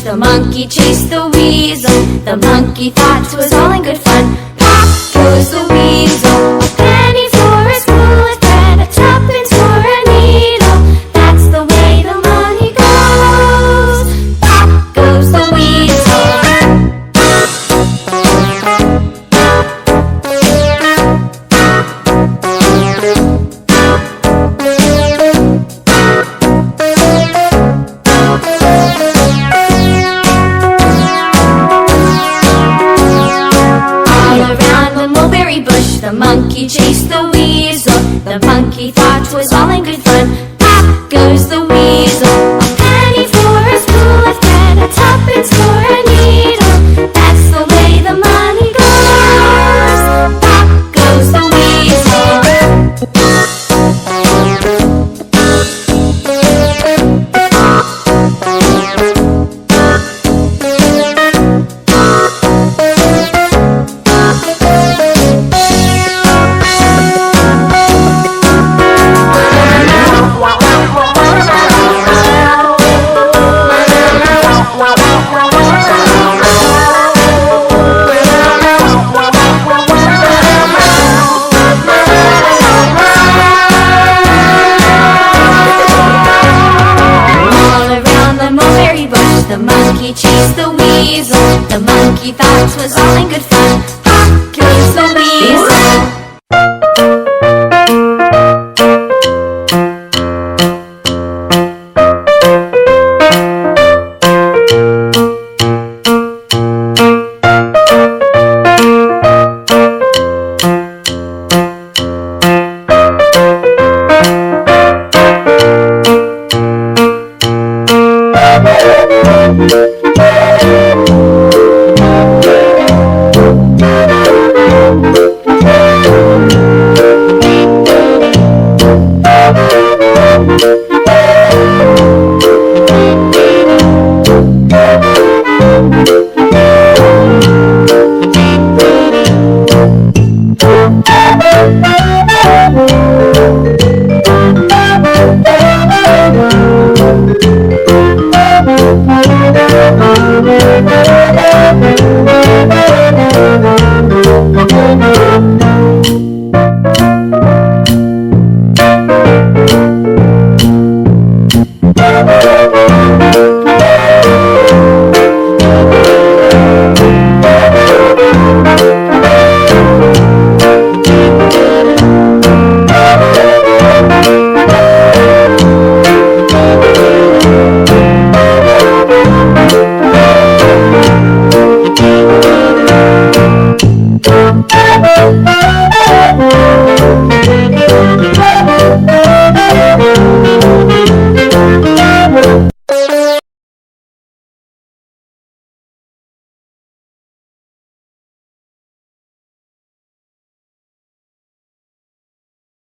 The monkey chased the weasel. The monkey thought it was all in good fun. Pop goes the weasel. A penny for a spool of thread, a tuppence for a needle. That's the way the money goes. Pop goes the weasel. The monkey chased the weasel. The monkey thought it was all in good fun. Pop goes the weasel. A penny for a spool of thread, a tuppence for a needle. That's the way the money goes. Pop goes the weasel. The monkey chased the weasel. The monkey thought it was all in